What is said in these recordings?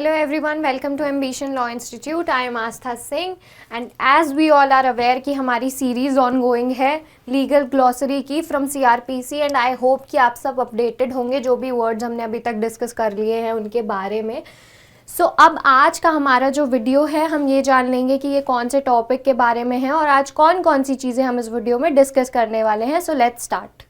Hello everyone, welcome to Ambition Law Institute. I am Astha Singh and as we all are aware कि हमारी series ongoing है legal glossary की from CRPC and I hope कि आप सब updated होंगे जो भी वर्ड्स हमने अभी तक डिस्कस कर लिए हैं उनके बारे में। अब आज का हमारा जो वीडियो है हम ये जान लेंगे कि ये कौन से टॉपिक के बारे में है और आज कौन कौन सी चीज़ें हम इस वीडियो में डिस्कस करने वाले हैं। So let's start.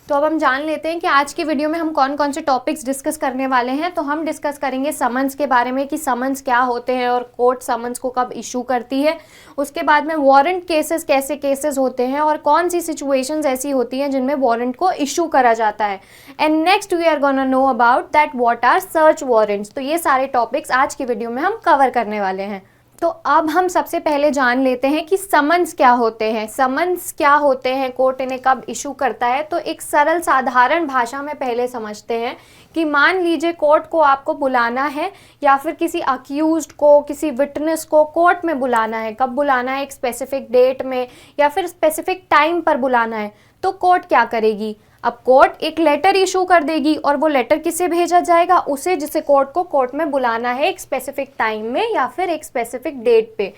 तो अब हम जान लेते हैं कि आज की वीडियो में हम कौन कौन से टॉपिक्स डिस्कस करने वाले हैं। तो हम डिस्कस करेंगे समन्स के बारे में कि समन्स क्या होते हैं और कोर्ट समन्स को कब इशू करती है। उसके बाद में वारंट केसेस कैसे केसेस होते हैं और कौन सी सिचुएशंस ऐसी होती हैं जिनमें वारंट को इशू करा जाता है। And next we are gonna know about that what are search warrants. तो ये सारे टॉपिक्स आज की वीडियो में हम कवर करने वाले हैं। तो अब हम सबसे पहले जान लेते हैं कि समन्स क्या होते हैं। समन्स क्या होते हैं, कोर्ट इन्हें कब इशू करता है। तो एक सरल साधारण भाषा में पहले समझते हैं कि मान लीजिए कोर्ट को आपको बुलाना है या फिर किसी अक्यूज्ड को, किसी विटनेस को कोर्ट में बुलाना है। कब बुलाना है? एक स्पेसिफिक डेट में या फिर स्पेसिफिक टाइम पर बुलाना है। तो कोर्ट क्या करेगी? अब कोर्ट एक लेटर इशू कर देगी और वो लेटर किसे भेजा जाएगा? उसे जिसे कोर्ट को कोर्ट में बुलाना है एक स्पेसिफिक टाइम में या फिर एक स्पेसिफिक डेट पे।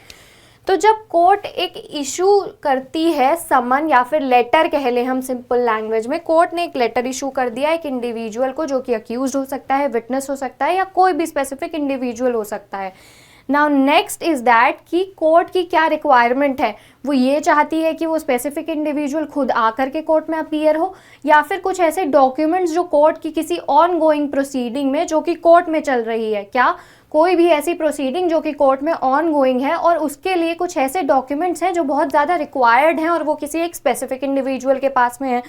तो जब कोर्ट एक इशू करती है समन या फिर लेटर कह लें हम सिंपल लैंग्वेज में, कोर्ट ने एक लेटर इशू कर दिया एक इंडिविजुअल को जो कि अक्यूज्ड हो सकता है, विटनेस हो सकता है या कोई भी स्पेसिफिक इंडिविजुअल हो सकता है। नाउ नेक्स्ट इज दैट कि कोर्ट की क्या रिक्वायरमेंट है। वो ये चाहती है कि वो स्पेसिफिक इंडिविजुअल खुद आकर के कोर्ट में अपीयर हो या फिर कुछ ऐसे डॉक्यूमेंट्स जो कोर्ट की किसी ऑन गोइंग प्रोसीडिंग में जो कि कोर्ट में चल रही है, क्या कोई भी ऐसी प्रोसीडिंग जो कि कोर्ट में ऑन गोइंग है और उसके लिए कुछ ऐसे डॉक्यूमेंट्स हैं जो बहुत ज़्यादा रिक्वायर्ड हैं और वो किसी एक स्पेसिफिक इंडिविजुअल के पास में है,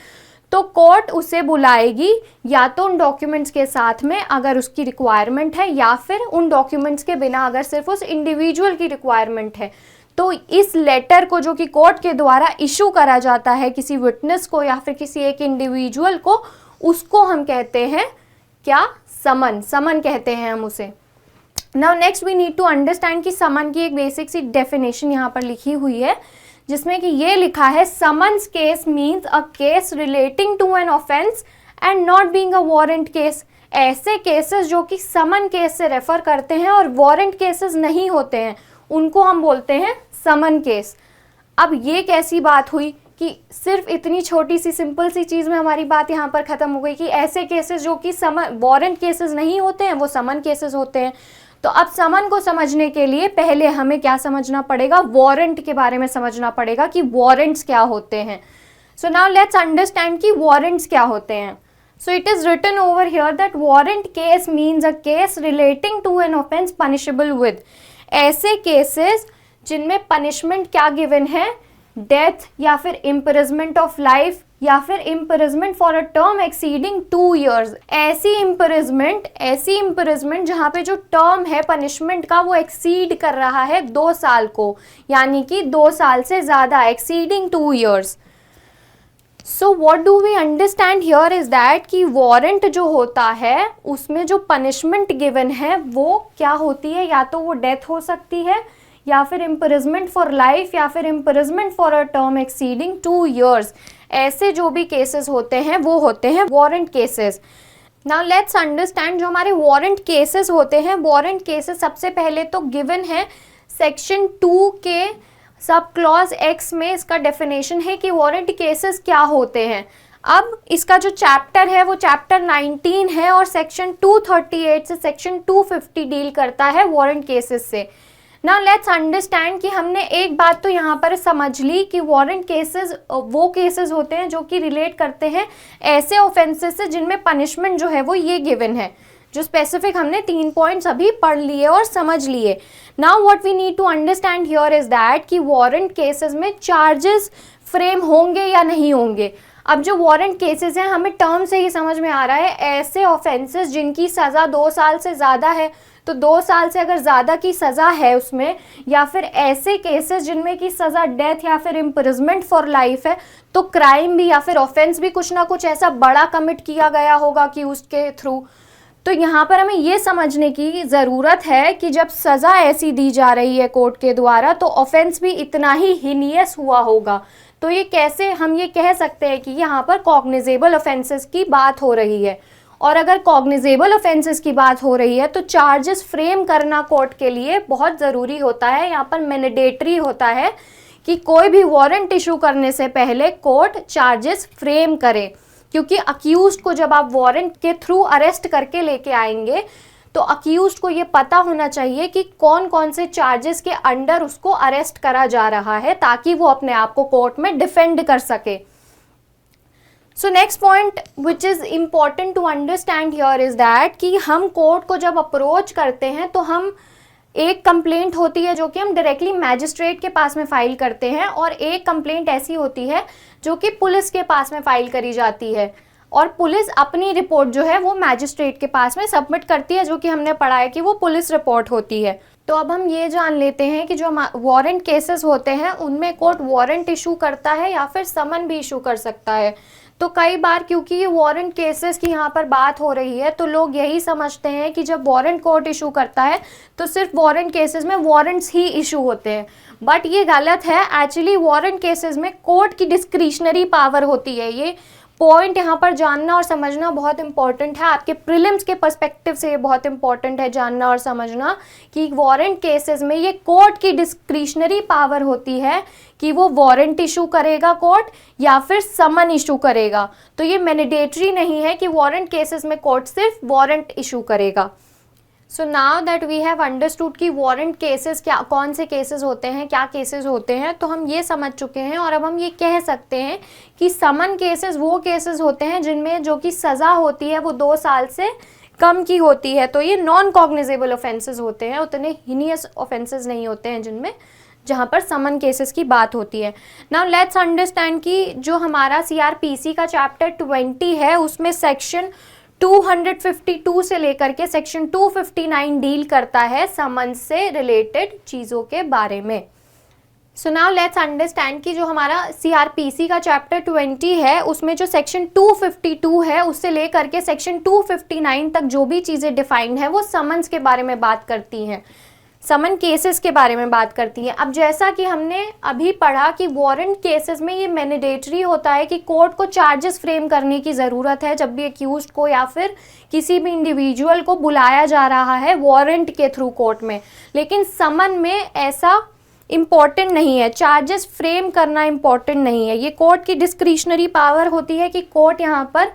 तो कोर्ट उसे बुलाएगी या तो उन डॉक्यूमेंट्स के साथ में अगर उसकी रिक्वायरमेंट है या फिर उन डॉक्यूमेंट्स के बिना अगर सिर्फ उस इंडिविजुअल की रिक्वायरमेंट है। तो इस लेटर को जो कि कोर्ट के द्वारा इशू करा जाता है किसी विटनेस को या फिर किसी एक इंडिविजुअल को, उसको हम कहते हैं क्या? समन। समन कहते हैं हम उसे। Now next we need to understand कि समन की एक बेसिक सी डेफिनेशन यहाँ पर लिखी हुई है जिसमें कि ये लिखा है summons case means a case relating to an offence and not being a warrant case. ऐसे केसेस जो कि समन केस से रेफर करते हैं और वारंट केसेस नहीं होते हैं उनको हम बोलते हैं समन केस। अब ये कैसी बात हुई कि सिर्फ इतनी छोटी सी सिंपल सी चीज़ में हमारी बात यहाँ पर ख़त्म हो गई कि ऐसे केसेस जो कि वारंट केसेस नहीं होते हैं वो समन केसेस होते हैं। तो अब समन को समझने के लिए पहले हमें क्या समझना पड़ेगा? वारंट के बारे में समझना पड़ेगा कि वारंट्स क्या होते हैं। सो नाउ लेट्स अंडरस्टैंड कि वारंट्स क्या होते हैं। So it is written over here that warrant case means a case relating to an offence punishable with. ऐसे केसेस जिनमें पनिशमेंट क्या गिवन है? डेथ या फिर इम्प्रिजमेंट ऑफ लाइफ या फिर imprisonment for a term exceeding 2 years। ऐसी imprisonment जहाँ पे जो टर्म है पनिशमेंट का वो एक्सीड कर रहा है 2 साल को, यानी कि 2 साल से ज़्यादा, exceeding 2 years। So what do we understand here is that कि वारंट जो होता है उसमें जो पनिशमेंट गिवन है वो क्या होती है? या तो वो डेथ हो सकती है या फिर इम्प्रिजमेंट फॉर लाइफ या फिर imprisonment for a term exceeding 2 years। ऐसे जो भी केसेस होते हैं वो होते हैं warrant cases. Now let's understand जो हमारे वारंट केसेस होते हैं। वारंट केसेस सबसे पहले तो गिवन है सेक्शन 2 के सब क्लॉज एक्स में। इसका डेफिनेशन है कि वारंट केसेस क्या होते हैं। अब इसका जो चैप्टर है वो चैप्टर 19 है और सेक्शन 238 से सेक्शन 250 डील करता है वारंट केसेस से। नाउ लेट्स अंडरस्टैंड कि हमने एक बात तो यहाँ पर समझ ली कि वारंट केसेस वो केसेस होते हैं जो कि रिलेट करते हैं ऐसे ऑफेंसेस से जिनमें पनिशमेंट जो है वो ये गिवन है। जो स्पेसिफिक हमने 3 पॉइंट्स अभी पढ़ लिए और समझ लिए। Now what we need to understand here is that कि वारंट केसेस में चार्जेस फ्रेम होंगे या नहीं होंगे। अब जो वारंट केसेस हैं हमें टर्म से ही समझ में आ रहा है ऐसे ऑफेंसेस जिनकी सज़ा 2 साल से ज़्यादा है। तो 2 साल से अगर ज़्यादा की सज़ा है उसमें, या फिर ऐसे केसेस जिनमें की सज़ा डेथ या फिर इम्प्रिजमेंट फॉर लाइफ है, तो क्राइम भी या फिर ऑफेंस भी कुछ ना कुछ ऐसा बड़ा कमिट किया गया होगा कि उसके थ्रू। तो यहाँ पर हमें ये समझने की ज़रूरत है कि जब सज़ा ऐसी दी जा रही है कोर्ट के द्वारा तो ऑफेंस भी इतना ही हीनियस हुआ होगा। तो ये कैसे हम ये कह सकते हैं कि यहाँ पर कॉग्निजेबल ऑफेंसेस की बात हो रही है। और अगर कॉग्निजेबल ऑफेंसेस की बात हो रही है तो चार्जेस फ्रेम करना कोर्ट के लिए बहुत ज़रूरी होता है। यहाँ पर मैंडेटरी होता है कि कोई भी वारंट इशू करने से पहले कोर्ट चार्जेस फ्रेम करे, क्योंकि अक्यूज्ड को जब आप वारंट के थ्रू अरेस्ट करके लेके आएंगे तो अक्यूज्ड को ये पता होना चाहिए कि कौन कौन से चार्जेस के अंडर उसको अरेस्ट करा जा रहा है, ताकि वो अपने आप को कोर्ट में डिफेंड कर सके। So next point which is important to understand here is that कि हम कोर्ट को जब अप्रोच करते हैं तो हम एक कंप्लेंट होती है जो कि हम डायरेक्टली मैजिस्ट्रेट के पास में फाइल करते हैं, और एक कंप्लेंट ऐसी होती है जो कि पुलिस के पास में फाइल करी जाती है, और पुलिस अपनी रिपोर्ट जो है वो मैजिस्ट्रेट के पास में सबमिट करती है, जो कि हमने पढ़ा है कि वो पुलिस रिपोर्ट होती है। तो अब हम ये जान लेते हैं कि जो वारंट केसेस होते हैं उनमें कोर्ट वारंट इशू करता है या फिर समन भी इशू कर सकता है। तो कई बार क्योंकि ये वारंट केसेस की यहाँ पर बात हो रही है तो लोग यही समझते हैं कि जब वारंट कोर्ट इशू करता है तो सिर्फ वारंट केसेस में वारंट्स ही इशू होते हैं, बट ये गलत है। एक्चुअली वारंट केसेस में कोर्ट की डिस्क्रिशनरी पावर होती है। ये पॉइंट यहाँ पर जानना और समझना बहुत इंपॉर्टेंट है। आपके प्रीलिम्स के पर्सपेक्टिव से ये बहुत इंपॉर्टेंट है जानना और समझना कि वारंट केसेस में ये कोर्ट की डिस्क्रिशनरी पावर होती है कि वो वारंट इशू करेगा कोर्ट या फिर समन इशू करेगा। तो ये मैंडेटरी नहीं है कि वारंट केसेस में कोर्ट सिर्फ वारंट इशू करेगा। So now that we have understood कि वारंट केसेस क्या, कौन से केसेस होते हैं, क्या केसेस होते हैं, तो हम ये समझ चुके हैं और अब हम ये कह सकते हैं कि समन केसेस वो केसेस होते हैं जिनमें जो कि सज़ा होती है वो 2 साल से कम की होती है। तो ये नॉन कॉग्निजेबल ऑफेंसेस होते हैं, उतने हीनियस ऑफेंसेस नहीं होते हैं जिनमें जहाँ पर समन केसेस की बात होती है। नाउ लेट्स अंडरस्टैंड कि जो हमारा CRPC का चैप्टर 20 है उसमें सेक्शन 252 से लेकर के सेक्शन 259 डील करता है समन से रिलेटेड चीज़ों के बारे में। सो नाउ लेट्स अंडरस्टैंड कि जो हमारा CRPC का चैप्टर 20 है उसमें जो सेक्शन 252 है उससे लेकर के सेक्शन 259 तक जो भी चीज़ें डिफाइंड है वो समन्स के बारे में बात करती हैं, समन केसेस के बारे में बात करती हैं। अब जैसा कि हमने अभी पढ़ा कि वारंट केसेस में ये मैंडेटरी होता है कि कोर्ट को चार्जेस फ्रेम करने की ज़रूरत है जब भी अक्यूज्ड को या फिर किसी भी इंडिविजुअल को बुलाया जा रहा है वारंट के थ्रू कोर्ट में, लेकिन समन में ऐसा इम्पॉर्टेंट नहीं है, चार्जेस फ्रेम करना इम्पॉर्टेंट नहीं है। ये कोर्ट की डिस्क्रिशनरी पावर होती है कि कोर्ट यहाँ पर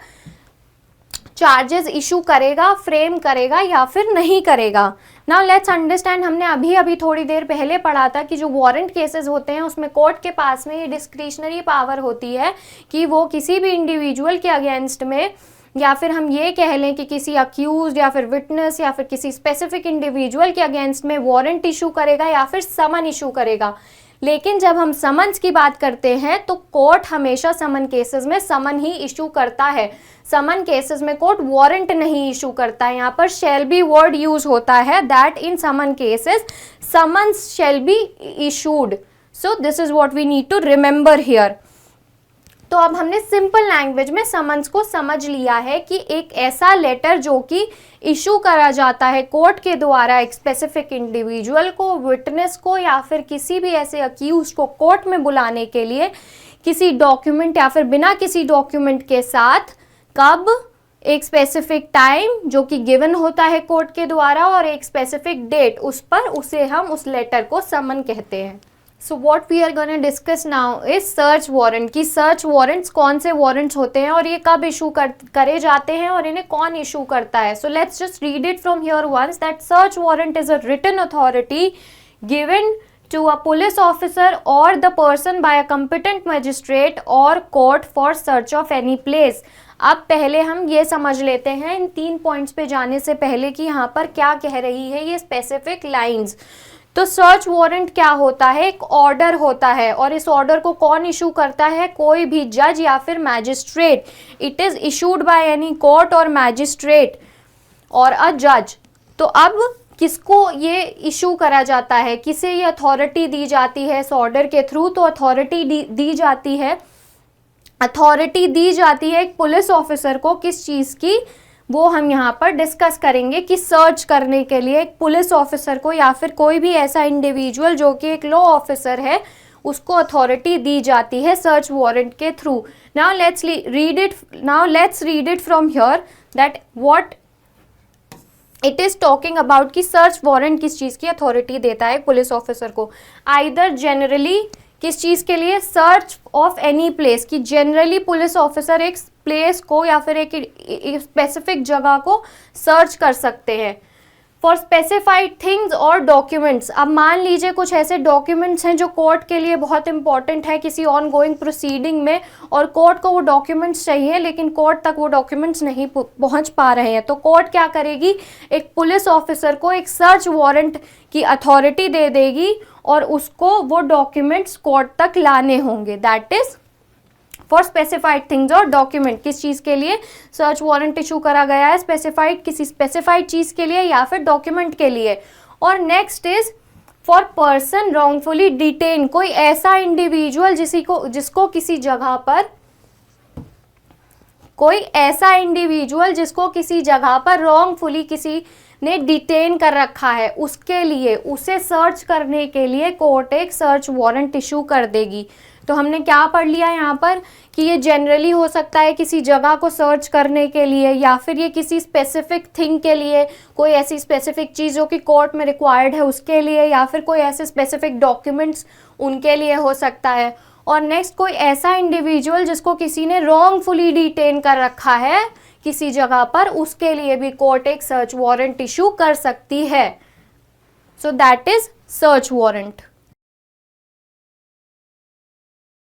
चार्जेस इशू करेगा, फ्रेम करेगा या फिर नहीं करेगा। नाउ लेट्स अंडरस्टैंड, हमने अभी थोड़ी देर पहले पढ़ा था कि जो वारंट केसेस होते हैं उसमें कोर्ट के पास में ये डिस्क्रिशनरी पावर होती है कि वो किसी भी इंडिविजुअल के अगेंस्ट में, या फिर हम ये कह लें कि किसी अक्यूज या फिर विटनेस या फिर किसी स्पेसिफिक इंडिविजुअल के अगेंस्ट में वारंट इशू करेगा या फिर समन इशू करेगा। लेकिन जब हम समन्स की बात करते हैं तो कोर्ट हमेशा समन केसेस में समन ही इशू करता है। समन केसेस में कोर्ट वारंट नहीं इशू करता है। यहाँ पर शैल बी वर्ड यूज होता है, that in summon cases summons shall be issued. So this is what we need to remember here. तो अब हमने सिंपल लैंग्वेज में समन्स को समझ लिया है कि एक ऐसा लेटर जो कि इशू करा जाता है कोर्ट के द्वारा एक स्पेसिफिक इंडिविजुअल को, विटनेस को या फिर किसी भी ऐसे अक्यूज को कोर्ट में बुलाने के लिए किसी डॉक्यूमेंट या फिर बिना किसी डॉक्यूमेंट के साथ, कब, एक स्पेसिफिक टाइम जो कि गिवन होता है कोर्ट के द्वारा और एक स्पेसिफिक डेट, उस पर उसे हम उस लेटर को समन कहते हैं। So what we are gonna discuss now is search warrant की सर्च वारंट्स कौन से वारंट्स होते हैं और ये कब इशू करे जाते हैं और इन्हें कौन इशू करता है। So let's just read it from here once that search warrant is a written authority given to a police officer or the person by a competent magistrate or court for search of any place। अब पहले हम ये समझ लेते हैं इन 3 points पे जाने से पहले कि यहाँ पर क्या कह रही है ये स्पेसिफिक लाइंस। तो सर्च वारंट क्या होता है, एक ऑर्डर होता है और इस ऑर्डर को कौन इशू करता है, कोई भी जज या फिर magistrate. It is issued by any court और मैजिस्ट्रेट और अ जज। तो अब किसको ये इशू करा जाता है, किसे ये अथॉरिटी दी जाती है इस ऑर्डर के थ्रू, तो अथॉरिटी दी जाती है एक पुलिस ऑफिसर को। किस चीज़ की, वो हम यहाँ पर डिस्कस करेंगे कि सर्च करने के लिए एक पुलिस ऑफिसर को या फिर कोई भी ऐसा इंडिविजुअल जो कि एक लॉ ऑफिसर है उसको अथॉरिटी दी जाती है सर्च वारंट के through. Now let's read it. Now let's read it from here that what it is talking about कि सर्च वारंट किस चीज़ की अथॉरिटी देता है पुलिस ऑफिसर को. आइदर जनरली किस चीज़ के लिए, सर्च ऑफ एनी प्लेस, कि जनरली पुलिस ऑफिसर एक प्लेस को या फिर एक स्पेसिफिक जगह को सर्च कर सकते हैं फॉर स्पेसिफाइड थिंग्स और डॉक्यूमेंट्स. अब मान लीजिए कुछ ऐसे डॉक्यूमेंट्स हैं जो कोर्ट के लिए बहुत इंपॉर्टेंट है किसी ऑन गोइंग प्रोसीडिंग में, और कोर्ट को वो डॉक्यूमेंट्स चाहिए लेकिन कोर्ट तक वो डॉक्यूमेंट्स नहीं पहुंच पा रहे हैं. तो कोर्ट क्या करेगी, एक पुलिस ऑफिसर को एक सर्च वारंट की अथॉरिटी दे देगी और उसको वो डॉक्यूमेंट्स कोर्ट तक लाने होंगे. That is for specified things और डॉक्यूमेंट. किस चीज़ के लिए सर्च वारंट इशू करा गया है, स्पेसिफाइड, किसी स्पेसिफाइड चीज़ के लिए या फिर डॉक्यूमेंट के लिए. और next is for person wrongfully detain. कोई ऐसा इंडिविजुअल जिसको किसी जगह पर, कोई ऐसा इंडिविजुअल जिसको किसी जगह पर रॉन्गफुली किसी ने डिटेन कर रखा है, उसके लिए, उसे सर्च करने के लिए कोर्ट एक सर्च वारंट इशू कर देगी. तो हमने क्या पढ़ लिया यहाँ पर कि ये जनरली हो सकता है किसी जगह को सर्च करने के लिए, या फिर ये किसी स्पेसिफिक थिंग के लिए, कोई ऐसी स्पेसिफिक चीज़ जो कि कोर्ट में रिक्वायर्ड है उसके लिए, या फिर कोई ऐसे स्पेसिफिक डॉक्यूमेंट्स उनके लिए हो सकता है. और नेक्स्ट कोई ऐसा इंडिविजुअल जिसको किसी ने रॉन्गफुली डिटेन कर रखा है किसी जगह पर, उसके लिए भी कोर्ट एक सर्च वारंट इशू कर सकती है. So that is search warrant.